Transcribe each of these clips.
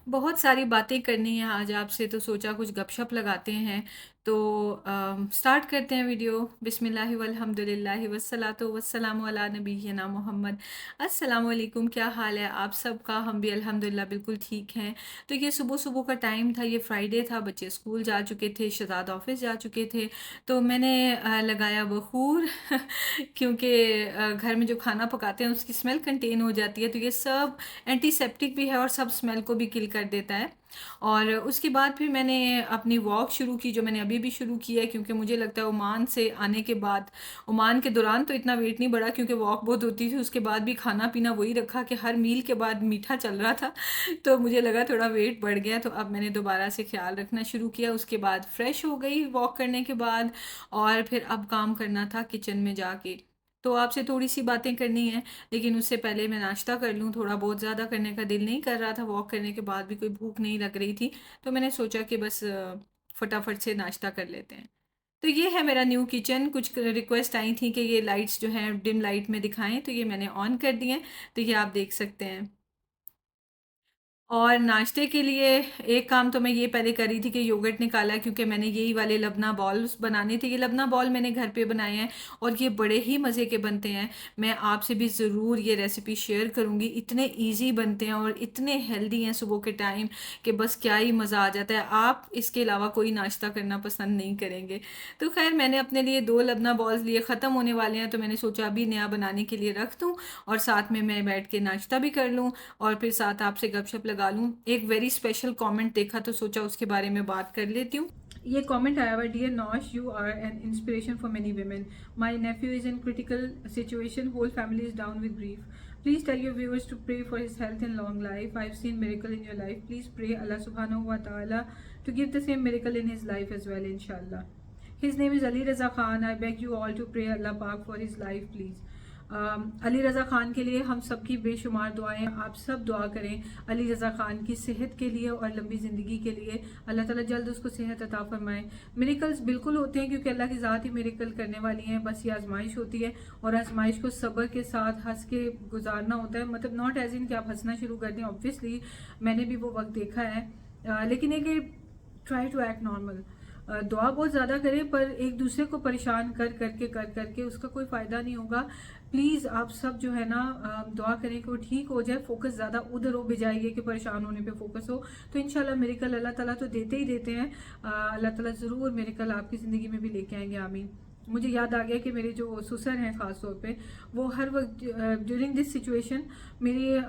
बहुत सारी बातें करनी है आज आपसे, तो सोचा कुछ गपशप लगाते हैं। तो स्टार्ट करते हैं वीडियो। बिस्मिल्लाहि वल्हम्दुलिल्लाहि वस्सलातु वस्सलामु अला नबिय्यिना मोहम्मद। अस्सलाम वालेकुम, क्या हाल है आप सबका? हम भी अल्हम्दुलिल्लाह बिल्कुल ठीक हैं। तो ये सुबह सुबह का टाइम था, ये फ्राइडे था, बच्चे स्कूल जा चुके थे, शहजाद ऑफिस जा चुके थे। तो मैंने लगाया बखूर क्योंकि घर में जो खाना पकाते हैं उसकी स्मेल कंटेन हो जाती है, तो ये सब एंटीसेप्टिक भी है और सब स्मेल को भी किल कर देता है। और उसके बाद फिर मैंने अपनी वॉक शुरू की, जो मैंने अभी भी शुरू की है, क्योंकि मुझे लगता है ओमान से आने के बाद, ओमान के दौरान तो इतना वेट नहीं बढ़ा क्योंकि वॉक बहुत होती थी, उसके बाद भी खाना पीना वही रखा कि हर मील के बाद मीठा चल रहा था। तो मुझे लगा थोड़ा वेट बढ़ गया, तो अब मैंने दोबारा से ख्याल रखना शुरू किया। उसके बाद फ्रेश हो गई वॉक करने के बाद, और फिर अब काम करना था किचन में जाके। तो आपसे थोड़ी सी बातें करनी है, लेकिन उससे पहले मैं नाश्ता कर लूँ। थोड़ा बहुत ज़्यादा करने का दिल नहीं कर रहा था, वॉक करने के बाद भी कोई भूख नहीं लग रही थी। तो मैंने सोचा कि बस फटाफट से नाश्ता कर लेते हैं। तो ये है मेरा न्यू किचन। कुछ रिक्वेस्ट आई थी कि ये लाइट्स जो हैं डिम लाइट में दिखाएं, तो ये मैंने ऑन कर दिए हैं। तो ये आप देख सकते हैं। और नाश्ते के लिए एक काम तो मैं ये पहले करी थी कि योगर्ट निकाला, क्योंकि मैंने यही वाले लबना बॉल्स बनाने थे। ये लबना बॉल मैंने घर पे बनाए हैं और ये बड़े ही मज़े के बनते हैं। मैं आपसे भी ज़रूर ये रेसिपी शेयर करूँगी। इतने इजी बनते हैं और इतने हेल्दी हैं सुबह के टाइम कि बस क्या ही मज़ा आ जाता है। आप इसके अलावा कोई नाश्ता करना पसंद नहीं करेंगे। तो खैर, मैंने अपने लिए दो लबना बॉल्स लिए, ख़त्म होने वाले हैं, तो मैंने सोचा अभी नया बनाने के लिए रख दूँ और साथ में मैं बैठ के नाश्ता भी कर लूँ और फिर साथ आपसे गपशप लगा लूँ। एक वेरी स्पेशल कमेंट देखा तो सोचा उसके बारे में बात कर लेती हूँ। ये कमेंट आया हुआ, dear Naush, you are an inspiration for many women. My nephew is in critical situation, whole family is down with grief. Please tell your viewers to pray for his health and long life. I've seen miracle in your life. Please pray Allah subhanahu wa ta'ala to give the same miracle in his life as well, inshallah. His name is Ali Raza Khan. I beg you all to pray Allah Pak for his life, please. Ali Raza Khan के लिए हम सब की बेशुमार दुआएं, आप सब दुआ करें अली रज़ा ख़ान की सेहत के लिए और लंबी ज़िंदगी के लिए। अल्लाह ताला जल्द उसको सेहत अता फरमाए। मिरेकल्स बिल्कुल होते हैं क्योंकि अल्लाह की ज़ात ही मिरेकल करने वाली हैं, बस ये आजमाइश होती है और आजमाइश को सब्र के साथ हंस के गुजारना होता है। मतलब नॉट एज इन कि आप हंसना शुरू कर दें, ऑब्वियसली मैंने भी वो वक्त देखा है। लेकिन एक ट्राई टू एक्ट नॉर्मल। दुआ बहुत ज़्यादा करें पर एक दूसरे को परेशान कर करके उसका कोई फ़ायदा नहीं होगा। प्लीज़ आप सब जो है ना दुआ करें कि वो ठीक हो जाए। फोकस ज़्यादा उधर हो बजाय ये कि परेशान होने पे फोकस हो। तो इंशाल्लाह मेरिकल अल्लाह ताला तो देते ही देते हैं। अल्लाह ताला ज़रूर मेरिकल आपकी ज़िंदगी में भी लेके आएंगे, आमीन। मुझे याद आ गया कि मेरे जो ससुर हैं ख़ास तौर पे, वो हर वक्त ड्यूरिंग दिस सिचुएशन मेरे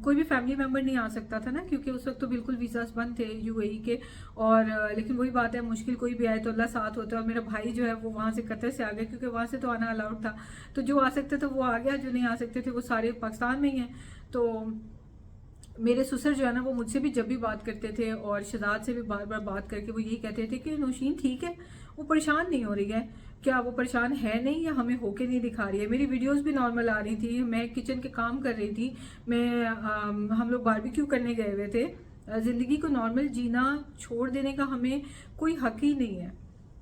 कोई भी फैमिली मेम्बर नहीं आ सकता था ना, क्योंकि उस वक्त तो बिल्कुल वीज़ास बंद थे यूएई के। और लेकिन वही बात है, मुश्किल कोई भी आए तो अल्लाह साथ होता है। और मेरा भाई जो है वो वहाँ से कतर से आ गया क्योंकि वहाँ से तो आना अलाउड था। तो जो आ सकते थे वो आ गया, जो नहीं आ सकते थे वो सारे पाकिस्तान में ही हैं। तो मेरे ससुर जो है ना वो मुझसे भी जब भी बात करते थे और शहजाद से भी बार बार बात करके वो यही कहते थे कि नौशीन ठीक है, वो परेशान नहीं हो रही है। क्या वो परेशान है नहीं या हमें होके नहीं दिखा रही है? मेरी वीडियोस भी नॉर्मल आ रही थी, मैं किचन के काम कर रही थी, मैं हम लोग बारबेक्यू करने गए हुए थे। ज़िंदगी को नॉर्मल जीना छोड़ देने का हमें कोई हक ही नहीं है।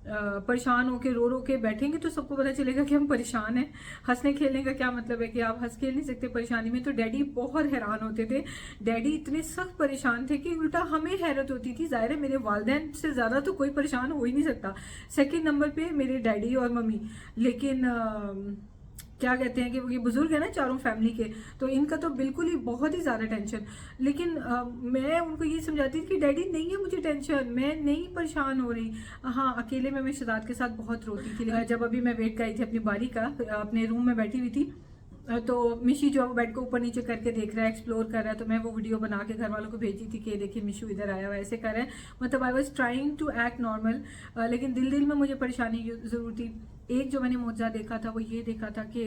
परेशान होके रो रो के बैठेंगे तो सबको पता चलेगा कि हम परेशान हैं। हंसने खेलने का क्या मतलब है कि आप हंस खेल नहीं सकते परेशानी में? तो डैडी बहुत हैरान होते थे। डैडी इतने सख्त परेशान थे कि उल्टा हमें हैरत होती थी। ज़ाहिर है मेरे वालदैन से ज़्यादा तो कोई परेशान हो ही नहीं सकता। सेकंड नंबर पे मेरे डैडी और मम्मी। लेकिन क्या कहते हैं कि ये बुजुर्ग है ना चारों फैमिली के, तो इनका तो बिल्कुल ही बहुत ही ज़्यादा टेंशन। लेकिन मैं उनको ये समझाती थी कि डैडी नहीं है मुझे टेंशन, मैं नहीं परेशान हो रही। हाँ, अकेले में मैं शहजाद के साथ बहुत रोती थी। जब अभी मैं वेट कर रही थी अपनी बारी का, अपने रूम में बैठी हुई थी, तो मिशी जो है बेड को ऊपर नीचे करके देख रहा है, एक्सप्लोर कर रहा है। तो मैं वो वीडियो बना के घर वालों को भेजी थी कि देखिए मिशू इधर आया हुआ, ऐसे कर रहा है। मतलब I was trying to act normal, लेकिन दिल दिल में मुझे परेशानी ज़रूर थी। एक जो मैंने मुआवजा देखा था वो ये देखा था कि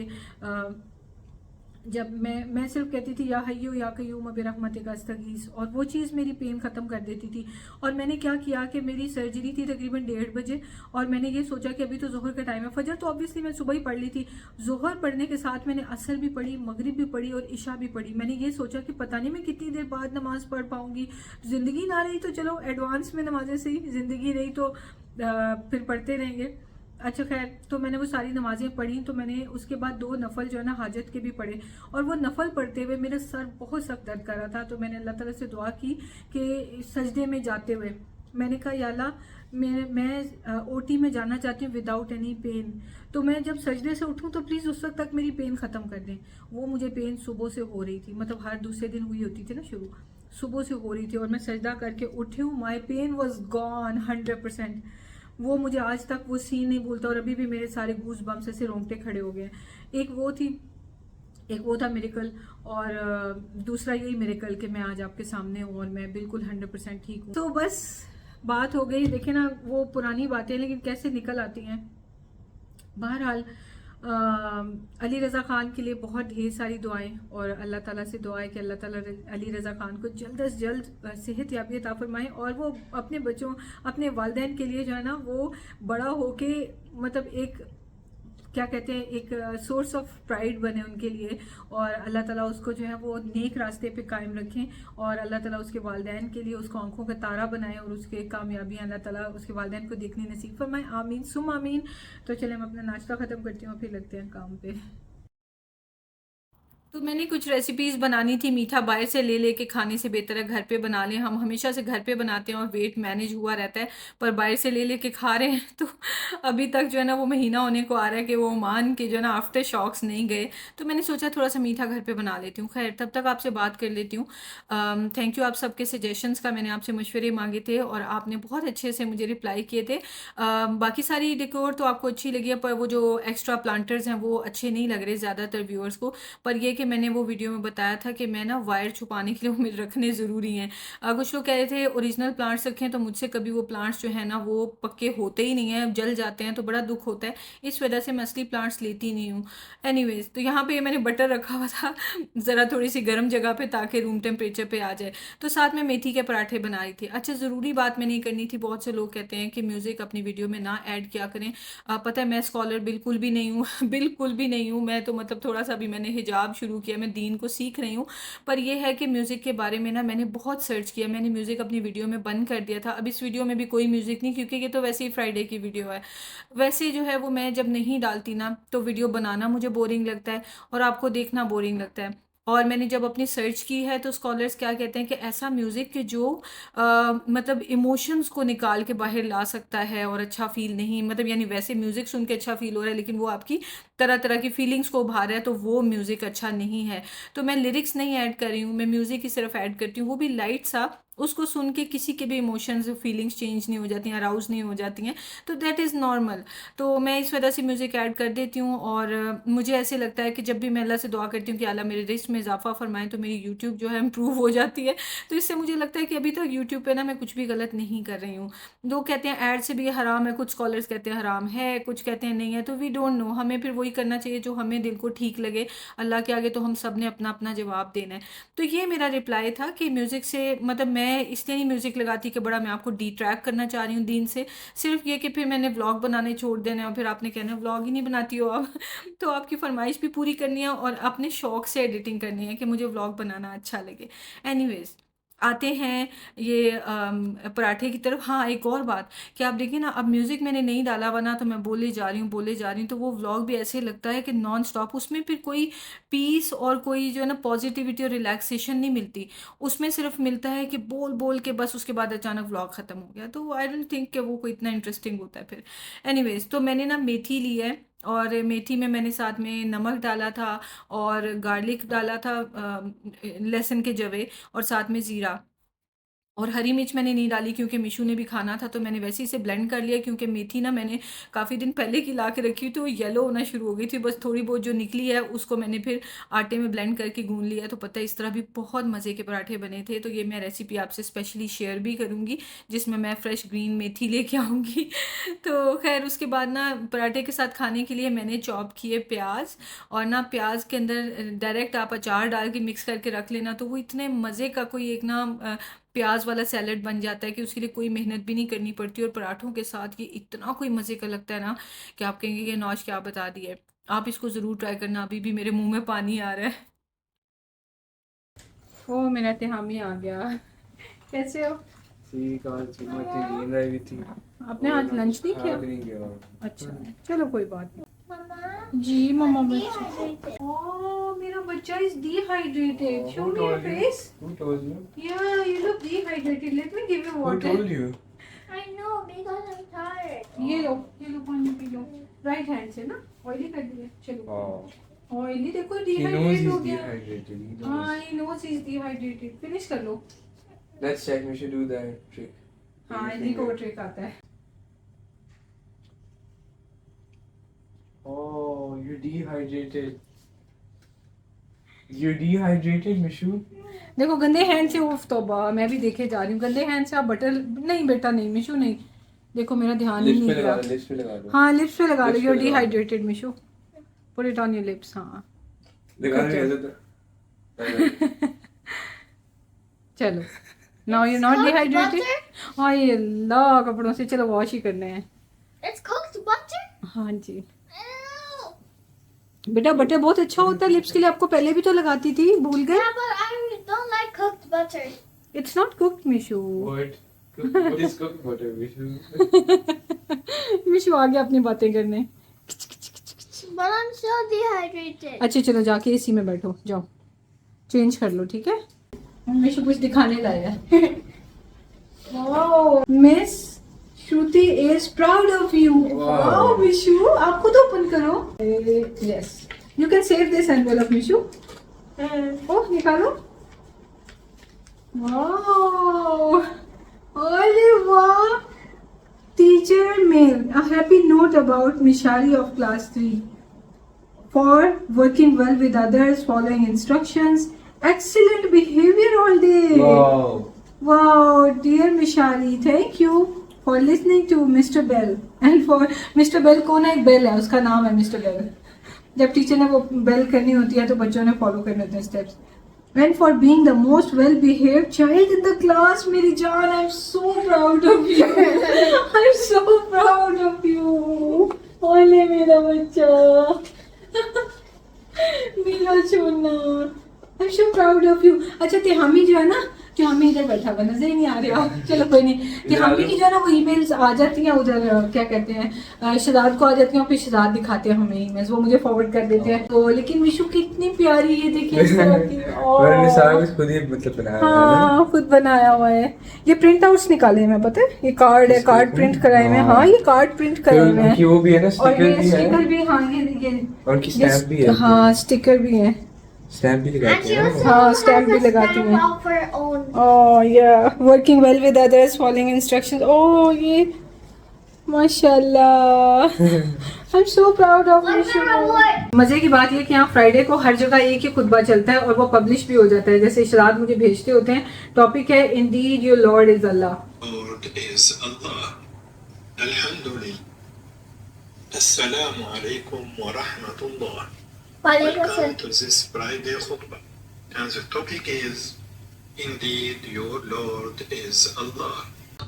जब मैं सिर्फ कहती थी या हय्यू या कय्यूम बिरहमतिक अस्तगीस, और वो चीज़ मेरी पेन ख़त्म कर देती थी। और मैंने क्या किया कि मेरी सर्जरी थी तकरीबन 1:30 बजे, और मैंने ये सोचा कि अभी तो जोहर का टाइम है। फजर तो ऑब्वियसली मैं सुबह ही पढ़ ली थी। जोहर पढ़ने के साथ मैंने असर भी पढ़ी, मगरिब भी पढ़ी और इशा भी पढ़ी। मैंने ये सोचा कि पता नहीं मैं कितनी देर बाद नमाज़ पढ़ पाऊँगी। ज़िंदगी ना रही तो चलो एडवांस में नमाजें सही, ज़िंदगी रही तो फिर पढ़ते रहेंगे। अच्छा खैर, तो मैंने वो सारी नमाज़ें पढ़ी, तो मैंने उसके बाद 2 नफ़ल जो है ना हाजत के भी पढ़े। और वो नफ़ल पढ़ते हुए मेरा सर बहुत सख्त दर्द कर रहा था, तो मैंने अल्लाह ताला से दुआ की कि सजदे में जाते हुए मैंने कहा या अल्लाह, मैं ओटी में जाना चाहती हूँ विदाउट एनी पेन। तो मैं जब सजदे से उठूँ तो प्लीज़ उस वक्त तक मेरी पेन ख़त्म कर दें। वो मुझे पेन सुबह से हो रही थी, मतलब हर दूसरे दिन हुई होती थी ना शुरू, सुबह से हो रही थी, और मैं सजदा करके उठी हूँ, माई पेन वॉज गॉन 100%। वो मुझे आज तक वो सीन नहीं भूलता, और अभी भी मेरे सारे गूज बम्स ऐसे रोंगटे खड़े हो गए हैं। एक वो थी, एक वो था मिरेकल, और दूसरा यही मिरेकल कि मैं आज आपके सामने हूँ और मैं बिल्कुल 100% ठीक हूँ। तो बस बात हो गई, देखे ना, वो पुरानी बातें लेकिन कैसे निकल आती हैं। बहरहाल अली रज़ा ख़ान के लिए बहुत ढेर सारी दुआएं, और अल्लाह ताला से दुआ है कि अल्लाह ताला अली रज़ा ख़ान को जल्द से जल्द सेहत याबी अता फरमाए, और वो अपने बच्चों, अपने वालिदैन के लिए जो है ना वो बड़ा होके, मतलब एक, क्या कहते हैं, एक सोर्स ऑफ प्राइड बने उनके लिए। और अल्लाह ताला उसको जो है वो नेक रास्ते पे कायम रखें, और अल्लाह ताला उसके वालिदैन के लिए उसको आंखों का तारा बनाए, और उसके कामयाबियाँ अल्लाह ताला उसके वालिदैन को देखनी नसीब फरमाए। आमीन सुम आमीन। तो चले, मैं अपना नाश्ता ख़त्म करती हूँ, फिर लगते हैं काम पे। तो मैंने कुछ रेसिपीज़ बनानी थी, मीठा बाहर से ले लेके खाने से बेहतर है घर पे बना लें। हम हमेशा से घर पे बनाते हैं और वेट मैनेज हुआ रहता है, पर बाहर से ले लेके खा रहे हैं तो अभी तक जो है ना वो महीना होने को आ रहा है कि वो मान के जो है ना आफ्टर शॉक्स नहीं गए। तो मैंने सोचा थोड़ा सा मीठा घर पे बना लेती हूँ। खैर, तब तक आपसे बात कर लेती हूँ। थैंक यू आप सबके सजेशंस का, मैंने आपसे मशवरे मांगे थे और आपने बहुत अच्छे से मुझे रिप्लाई किए थे। बाकी सारी डेकोर तो आपको अच्छी लगी है, पर वो जो एक्स्ट्रा प्लांटर्स हैं वो अच्छे नहीं लग रहे ज़्यादातर व्यूअर्स को। पर ये कि मैंने वो वीडियो में बताया था कि मैं ना वायर छुपाने के लिए वो मेरे रखने ज़रूरी हैं। कुछ लोग कह रहे थे ओरिजिनल प्लांट्स रखें, तो मुझसे कभी वो प्लांट्स जो है ना वो पक्के होते ही नहीं हैं, जल जाते हैं, तो बड़ा दुख होता है। इस वजह से मैं असली प्लांट्स लेती नहीं हूँ। एनीवेज, तो यहाँ पे मैंने बटर रखा हुआ था ज़रा थोड़ी सी गर्म जगह पे, ताकि रूम टेम्परेचर पे आ जाए। तो साथ में मेथी के पराठे बना रही थी। अच्छा, ज़रूरी बात मैंने करनी थी, बहुत से लोग कहते हैं कि म्यूज़िक अपनी वीडियो में ना ऐड किया करें। पता है मैं स्कॉलर बिल्कुल भी नहीं हूँ बिल्कुल भी नहीं हूँ। मैं तो मतलब थोड़ा सा भी मैंने हिजाब शुरू किया, मैं दीन को सीख रही हूँ। पर यह है कि म्यूज़िक के बारे में ना मैंने बहुत सर्च किया, मैंने म्यूज़िक अपनी वीडियो में बंद कर दिया था। अब इस वीडियो में भी कोई म्यूज़िक नहीं, क्योंकि ये तो वैसे ही फ्राइडे की वीडियो है। वैसे जो है वो मैं जब नहीं डालती ना, तो वीडियो बनाना मुझे बोरिंग लगता है और आपको देखना बोरिंग लगता है। और मैंने जब अपनी सर्च की है, तो स्कॉलर्स क्या कहते हैं कि ऐसा म्यूज़िक कि जो मतलब इमोशंस को निकाल के बाहर ला सकता है और अच्छा फील नहीं, मतलब यानी वैसे म्यूज़िक सुन के अच्छा फील हो रहा है, लेकिन वो आपकी तरह तरह की फीलिंग्स को उभार रहा है, तो वो म्यूज़िक अच्छा नहीं है। तो मैं लिरिक्स नहीं ऐड कर रही हूँ, मैं म्यूज़िक ही सिर्फ ऐड करती हूँ, वो भी लाइट सा। उसको सुन के किसी के भी इमोशंस फीलिंग्स चेंज नहीं हो जाती हैं, अराउज नहीं हो जाती हैं, तो दैट इज़ नॉर्मल। तो मैं इस वजह से म्यूज़िक ऐड कर देती हूँ। और मुझे ऐसे लगता है कि जब भी मैं अल्लाह से दुआ करती हूँ कि अल्लाह मेरे रिस्क में इजाफा फरमाए, तो मेरी यूट्यूब जो है इम्प्रूव हो जाती है। तो इससे मुझे लगता है कि अभी तक यूट्यूब पे ना मैं कुछ भी गलत नहीं कर रही हूँ। लोग कहते हैं ऐड से भी हराम है, कुछ स्कॉलर्स कहते हैं हराम है, कुछ कहते हैं नहीं है, तो वी डोंट नो, हमें फिर वही करना चाहिए जो हमें दिल को ठीक लगे। अल्लाह के आगे तो हम सब ने अपना अपना जवाब देना है। तो ये मेरा रिप्लाई था कि म्यूज़िक से, मतलब मैं इसलिए नहीं म्यूज़िक लगाती कि बड़ा मैं आपको डिट्रैक्ट करना चाह रही हूँ दीन से, सिर्फ ये कि फिर मैंने व्लॉग बनाने छोड़ देने और फिर आपने कहना व्लॉग ही नहीं बनाती हो आप तो आपकी फरमाइश भी पूरी करनी है और अपने शौक से एडिटिंग करनी है कि मुझे व्लॉग बनाना अच्छा लगे। एनीवेज, आते हैं ये पराठे की तरफ। हाँ, एक और बात कि आप देखिए ना, अब म्यूज़िक मैंने नहीं डाला हुआ ना, तो मैं बोले जा रही हूँ बोले जा रही हूँ, तो वो व्लॉग भी ऐसे लगता है कि नॉन स्टॉप, उसमें फिर कोई पीस और कोई जो है ना पॉजिटिविटी और रिलैक्सेशन नहीं मिलती। उसमें सिर्फ मिलता है कि बोल बोल के बस उसके बाद अचानक व्लॉग ख़त्म हो गया, तो आई डोंट थिंक कि वो कोई इतना इंटरेस्टिंग होता है फिर। एनीवेज, तो मैंने ना मेथी ली है, और मेथी में मैंने साथ में नमक डाला था और गार्लिक डाला था, लहसुन के जवे, और साथ में ज़ीरा। और हरी मिर्च मैंने नहीं डाली क्योंकि मिशू ने भी खाना था, तो मैंने वैसे ही इसे ब्लेंड कर लिया, क्योंकि मेथी ना मैंने काफ़ी दिन पहले की ला के रखी हुई, तो येलो होना शुरू हो गई थी, बस थोड़ी बहुत जो निकली है उसको मैंने फिर आटे में ब्लेंड करके गूंद लिया। तो पता है इस तरह भी बहुत मज़े के पराठे बने थे, तो ये मैं रेसिपी आपसे स्पेशली शेयर भी करूँगी, जिसमें मैं फ्रेश ग्रीन मेथी लेके आऊँगी तो खैर, उसके बाद ना पराठे के साथ खाने के लिए मैंने चॉप किए प्याज, और ना प्याज के अंदर डायरेक्ट आप अचार डाल के मिक्स करके रख लेना, तो वो इतने मज़े का कोई एक ना प्याज वाला सैलेड बन जाता है कि उसके लिए कोई मेहनत भी नहीं करनी पड़ती, और पराठों के साथ ये इतना कोई मज़े का लगता है ना कि आप कहेंगे कि नौश क्या बता दी है। आप इसको ज़रूर ट्राई करना, अभी भी मेरे मुंह में पानी आ रहा है। ओ, मेरा तिहामी आ गया। कैसे हो? ठीक आज सुबह नींद आई हुई थी। आपने आज लंच नहीं किया? नहीं किया। अच्छा चलो कोई बात नहीं। Mama, जी मम्मा बच्चा dehydrated. ओह मेरा बच्चा is dehydrated show me your face Who told you? या you look dehydrated let me give you Who water told you? I know because I'm tired. ये लो पानी पी लो राइट हैंड से ना oily कर दिया चलो Oh. ऑयली देखो He knows dehydrate he's हो गया dehydrated. He knows. हाँ he knows is dehydrated finish कर लो Let's check. We should do that trick. हाँ इन्हीं को ट्रिक आता है Oh, you're dehydrated. You're dehydrated, Mishu. देखो गंदे हैंड से उफ तौबा मैं भी देखे जा रही हूँ गंदे हैंड से आप बटर नहीं बेटा नहीं मिशू नहीं देखो मेरा ध्यान ही नहीं गया Lips पे लगा दो. हाँ लिप्स पे लगा लो Lips यू आर पे लगा लो. Dehydrated Mishu put it on your lips हाँ लगा नहीं ऐसे तो. चलो now you not cooked dehydrated हाँ ये अल्लाह कपड़ों से चलो वॉश ही करने हैं It's cooked butter? हाँ जी Ew. बेटा बटर बहुत अच्छा होता है लिप्स के लिए आपको पहले भी तो लगाती थी भूल गए Yeah, but I don't like cooked butter. It's not cooked Mishu What? What is cooked butter, Mishu? Mishu आ गया अपनी बातें करने But I'm so dehydrated. अच्छा चलो जाके एसी में बैठो जाओ चेंज कर लो ठीक है मिशू कुछ दिखाने लाया है miss Shruti is proud of you wow Mishu आप खुद ओपन करो yes you can save this envelope Mishu oh निकालो वाओ अरे वाह teacher mail a happy note about Mishari of class 3 for working well with others, following instructions, excellent behavior all day. Wow. Wow, dear Mishari, thank you for listening to Mr. Bell. And for Mr. Bell कौन है एक bell है उसका नाम है Mr. Bell. जब teacher ने वो बेल करनी होती है तो बच्चों ने फॉलो करने होते हैं steps. And for being the most well-behaved child in the class, मेरी जान, I'm so proud of you. I'm so proud of you. ओले मेरा बच्चा. मेरा चोना I am so proud of you अच्छा तिहामी जो है ना तिहामी इधर बैठा हुआ नजर ही नहीं आ रहा चलो कोई नहीं तिहामी की जो है ना वो ईमेल्स आ जाती हैं उधर क्या कहते हैं शहजाद को आ जाती हैं फिर शहजाद दिखाते हैं हमें ईमेल्स वो मुझे फॉरवर्ड कर देते हैं तो लेकिन मिशू कितनी प्यारी ये देखिए इस तरह की मैंने सारा कुछ खुद ही मतलब बनाया है हाँ खुद बनाया हुआ है ये प्रिंट आउट्स निकाले हैं मैं पता है ये कार्ड है कार्ड प्रिंट कराए हुए हैं हाँ ये कार्ड प्रिंट कराए हुए हैं उनकी वो भी है ना और स्टिकर ये भी है स्टिकर भी हाँ ये और उनकी स्टैम्प भी है हाँ स्टिकर भी है स्टैम्प भी And लगाते she हैं also हाँ, has stamp भी a लगाती stamp हैं. of her own. Oh yeah, working well with others, following instructions. Oh ये माशाल्लाह. I'm so proud of What's you. the reward? मजे की बात ये कि यहाँ फ्राइडे को हर जगह एक ही खुतबा चलता है और वो पब्लिश भी हो जाता है जैसे इशरात मुझे भेजते होते हैं टॉपिक है Indeed your Lord is Allah Lord is Allah. Alhamdulillah. Assalamu alaikum wa rahmatullah. Welcome to this Friday khutbah. And the topic is Indeed your Lord is Allah.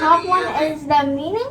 top one is the meaning.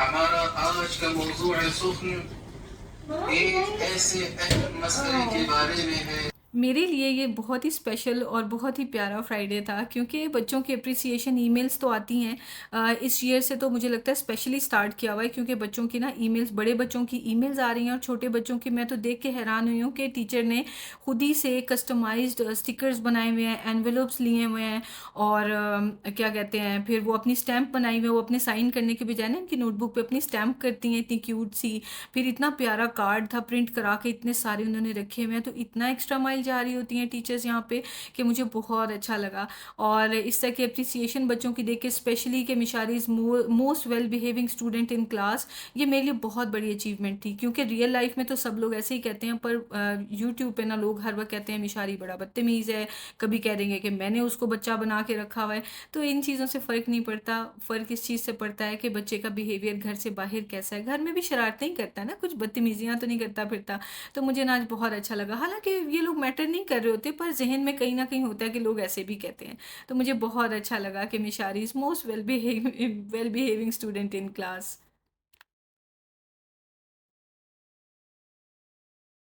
हमारा आज का मौजूद सुख्न एक ऐसे अहम मसले के बारे में है मेरे लिए ये बहुत ही स्पेशल और बहुत ही प्यारा फ्राइडे था क्योंकि बच्चों की अप्रिसिएशन ईमेल्स तो आती हैं इस ईयर से तो मुझे लगता है स्पेशली स्टार्ट किया हुआ है क्योंकि बच्चों की ना ईमेल्स बड़े बच्चों की ईमेल्स आ रही हैं और छोटे बच्चों की मैं तो देख के हैरान हुई हूँ कि टीचर ने खुद ही से कस्टमाइज्ड स्टिकर्स बनाए हुए हैं एनवेलप्स लिए हुए हैं और क्या कहते हैं फिर वो अपनी स्टैम्प बनाई हुई है वो अपने साइन करने के बजाय ना इनकी नोटबुक पे अपनी स्टैम्प करती हैं इतनी क्यूट सी फिर इतना प्यारा कार्ड था प्रिंट करा के इतने सारे उन्होंने रखे हुए हैं तो इतना एक्स्ट्रा माइल जा रही होती हैं टीचर्स यहाँ पे कि मुझे बहुत अच्छा लगा और इस तरह की अप्रिसिएशन बच्चों की देख के स्पेशली कि Mishari is most well behaving student in class ये मेरे लिए बहुत बड़ी अचीवमेंट थी क्योंकि रियल लाइफ में तो सब लोग ऐसे ही कहते हैं पर यूट्यूब पे ना लोग हर वक्त कहते हैं मिशारी बड़ा बदतमीज़ है कभी कह देंगे कि मैंने उसको बच्चा बना के रखा हुआ है तो इन चीज़ों से फ़र्क नहीं पड़ता फ़र्क इस चीज़ से पड़ता है कि बच्चे का बिहेवियर घर से बाहर कैसा है घर में भी शरारतें ही करता है ना कुछ बदतमीजियाँ तो नहीं करता फिरता तो मुझे ना आज बहुत अच्छा लगा हालांकि ये लोग मैटर नहीं कर रहे होते, पर जहन में कहीं ना कहीं होता है कि लोग ऐसे भी कहते हैं। तो मुझे बहुत अच्छा लगा कि Mishari is most well behaving student in class.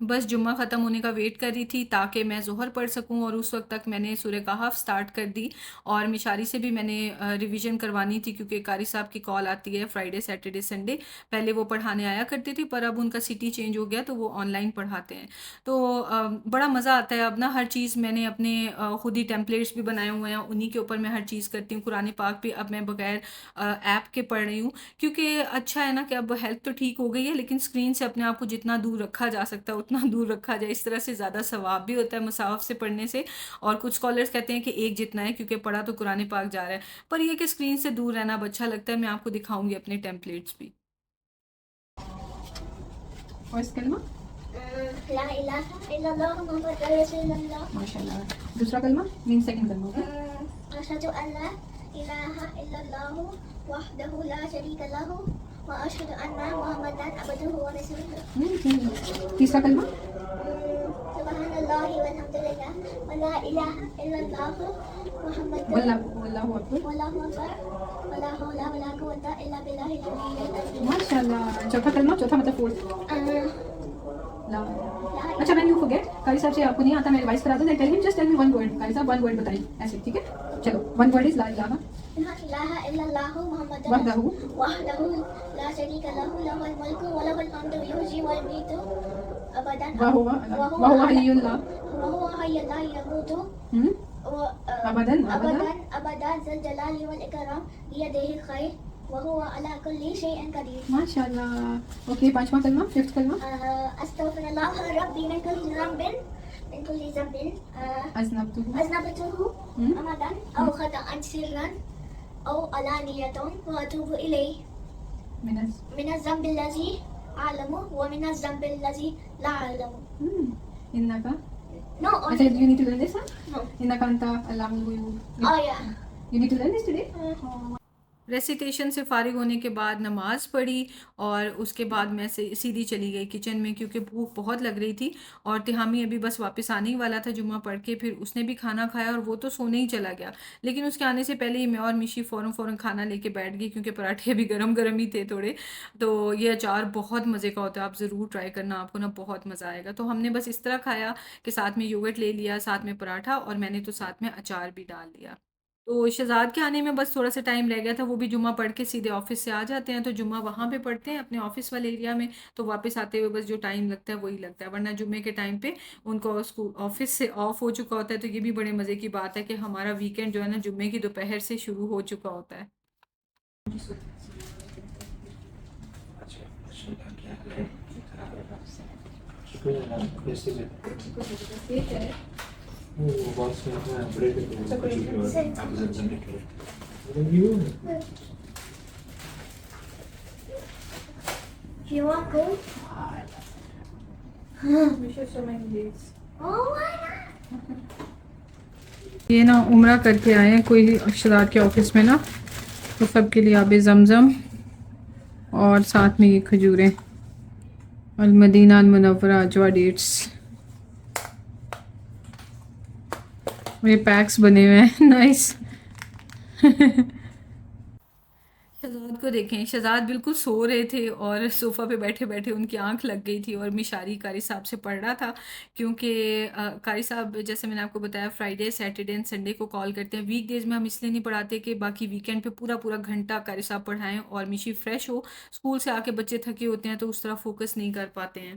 बस जुम्मा ख़त्म होने का वेट कर रही थी ताकि मैं ज़ोहर पढ़ सकूं, और उस वक्त तक मैंने सूरह कहफ स्टार्ट कर दी। और मिशारी से भी मैंने रिवीजन करवानी थी क्योंकि कारी साहब की कॉल आती है फ्राइडे सैटरडे संडे। पहले वो पढ़ाने आया करती थी, पर अब उनका सिटी चेंज हो गया तो वो ऑनलाइन पढ़ाते हैं। तो बड़ा मज़ा आता है अब ना। हर चीज़ मैंने अपने ख़ुद ही टेम्पलेट्स भी बनाए हुए हैं, उन्हीं के ऊपर मैं हर चीज़ करती हूँ। कुरान पाक भी अब मैं बगैर ऐप के पढ़ रही हूँ, क्योंकि अच्छा है ना कि अब हेल्थ तो ठीक हो गई है, लेकिन स्क्रीन से अपने आप को जितना दूर रखा जा सकता है उतना दूर रखा जाए। इस तरह से ज़्यादा सवाब भी होता है मुसाहफ से पढ़ने से। और कुछ स्कॉलर्स कहते हैं कि एक जितना है, क्योंकि पढ़ा तो कुरान पाक जा रहा है, पर यह कि स्क्रीन से दूर रहना अब अच्छा लगता है। मैं आपको दिखाऊंगी अपने टेम्पलेट्स भी। और इस कलमा ला इलाहा इल्लल्लाह मुहम्मद रसूलुल्लाह। माशाल्लाह। दूसरा कलमा मीन सेकंड कलमा होगा अशहदु अल्ला इलाहा इल्लल्लाह वहदहु ला शरीका लहु व अशहदु अन्ना मुहम्मदन अब्दुहु व रसूलुहु। तीसरा कलमा सुब्हानल्लाहि वल्हम्दुलिल्लाह व ला इलाहा इल्लल्लाह मुहम्मदन वल्लाहु अकबर। वल्लाहु अकबर व ला हौला व ला कुव्वता इल्ला बिल्लाहिल अलिय्यिल अज़ीम। माशाल्लाह। चौथा कलमा, चौथा मतलब फोर्थ। अच्छा, व्हेन यू फॉरगेट, कारी साहब से आपको नहीं आता, मैं रिवाइज करा दूं। Tell him just tell me one word, कारी साहब वन वर्ड बताइए ऐसे, ठीक है? चलो, वन वर्ड इज ला इलाहा इल्लल्लाह मुहम्मदन वहदहु वहदहु ला शरीका लहु लहुल मुल्कु व लहुल हम्दु युहयी व युमीतु अबदन व हुवा हय्युन ला हय्युन ला यमूतु अबदन अबदन ज़ुल जलाली वल इकराम बियदिहिल खैर व हुवा अला कुल्लि शैइन कदीर। माशाल्लाह। ओके, पांचवा कलमा, फिफ्थ कलमा अस्तगफिरुल्लाह रब्बी मिन कुल्ली ज़ंबिन अज़नबतुहु अमदन औ खतअन सिर्रन औ अलानियतन व अतूबु इलैहि मिनज़ ज़ंबिल्लज़ी अअलमु व मिनज़ ज़ंबिल्लज़ी ला अअलमु। इन्नका। No, अच्छा, you need to learn this, huh? No. इन्नका अंता अल्लाहुल ग़यूब। Oh yeah. You need to learn this today? Recitation से फ़ारिग होने के बाद नमाज़ पढ़ी, और उसके बाद मैं सीधी चली गई किचन में क्योंकि भूख बहुत लग रही थी। और तिहामी अभी बस वापस आने ही वाला था जुम्मा पढ़ के, फिर उसने भी खाना खाया और वो तो सोने ही चला गया। लेकिन उसके आने से पहले ही मैं और मिशी फ़ौरन खाना लेके बैठ गई, क्योंकि पराठे भी गरम गरम ही थे थोड़े। तो ये अचार बहुत मज़े का होता है, आप ज़रूर ट्राई करना, आपको ना बहुत मज़ा आएगा। तो हमने बस इस तरह खाया कि साथ में योगर्ट ले लिया, साथ में पराठा, और मैंने तो साथ में अचार भी डाल दिया। तो शहजाद के आने में बस थोड़ा सा टाइम रह गया था। वो भी जुम्मा पढ़ के सीधे ऑफिस से आ जाते हैं, तो जुम्मा वहाँ पे पढ़ते हैं अपने ऑफिस वाले एरिया में। तो वापस आते हुए बस जो टाइम लगता है वही लगता है, वरना जुम्मे के टाइम पे उनको स्कूल ऑफिस से ऑफ हो चुका होता है। तो ये भी बड़े मज़े की बात है कि हमारा वीकेंड जो है ना जुम्मे की दोपहर से शुरू हो चुका होता है। You want go? Oh my God. ये ना उम्रा करके आए हैं कोई शहजाद के ऑफिस में ना, तो सबके लिए आबे ज़मज़म और साथ में ये खजूरें अल-मदीना अल-मुनव्वरा अजवा डेट्स। ये पैक्स बने हुए हैं नाइस। शहजाद को देखें, शहजाद बिल्कुल सो रहे थे और सोफ़ा पे बैठे बैठे उनकी आंख लग गई थी, और मिशारी कारी साहब से पढ़ रहा था। क्योंकि कारी साहब जैसे मैंने आपको बताया फ्राइडे सैटरडे एंड संडे को कॉल करते हैं। वीकडेज़ में हम इसलिए नहीं पढ़ाते कि बाकी वीकेंड पे पूरा पूरा घंटा कारी साहब पढ़ाएं और मिशी फ्रेश हो। स्कूल से आके बच्चे थके होते हैं तो उस तरह फोकस नहीं कर पाते हैं।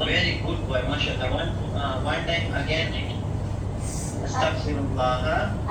Very good boy, mashallah. One time again. Astaghfirullah.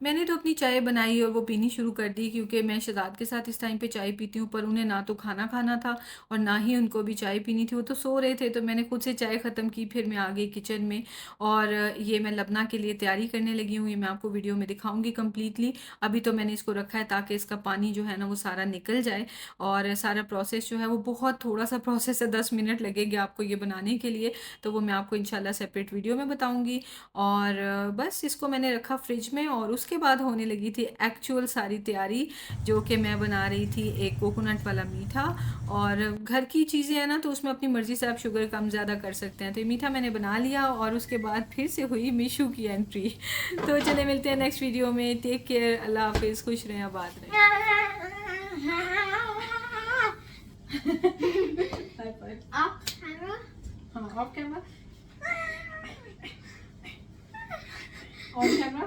मैंने तो अपनी चाय बनाई और वो पीनी शुरू कर दी, क्योंकि मैं शहजाद के साथ इस टाइम पे चाय पीती हूँ, पर उन्हें ना तो खाना खाना था और ना ही उनको भी चाय पीनी थी। वो तो सो रहे थे, तो मैंने खुद से चाय ख़त्म की। फिर मैं आ गई किचन में और ये मैं लबना के लिए तैयारी करने लगी हूँ। ये मैं आपको वीडियो में दिखाऊंगी कम्प्लीटली। अभी तो मैंने इसको रखा है ताकि इसका पानी जो है ना वो सारा निकल जाए, और सारा प्रोसेस जो है वो बहुत थोड़ा सा प्रोसेस है, 10 मिनट लगेगी आपको ये बनाने के लिए। तो वो मैं आपको इंशाल्लाह सेपरेट वीडियो में बताऊंगी। और बस इसको मैंने रखा फ्रिज में, और उसके बाद होने लगी थी एक्चुअल सारी तैयारी, जो कि मैं बना रही थी एक कोकोनट वाला मीठा। और घर की चीज़ें हैं ना, तो उसमें अपनी मर्ज़ी से आप शुगर कम ज़्यादा कर सकते हैं। तो ये मीठा मैंने बना लिया, और उसके बाद फिर से हुई मीशू की एंट्री। तो चले मिलते हैं नेक्स्ट वीडियो में। टेक केयर, अल्लाह हाफिज़, खुश रहें, आबाद रहें। Up camera. हाँ, ऑफ कैमरा, ऑन कैमरा।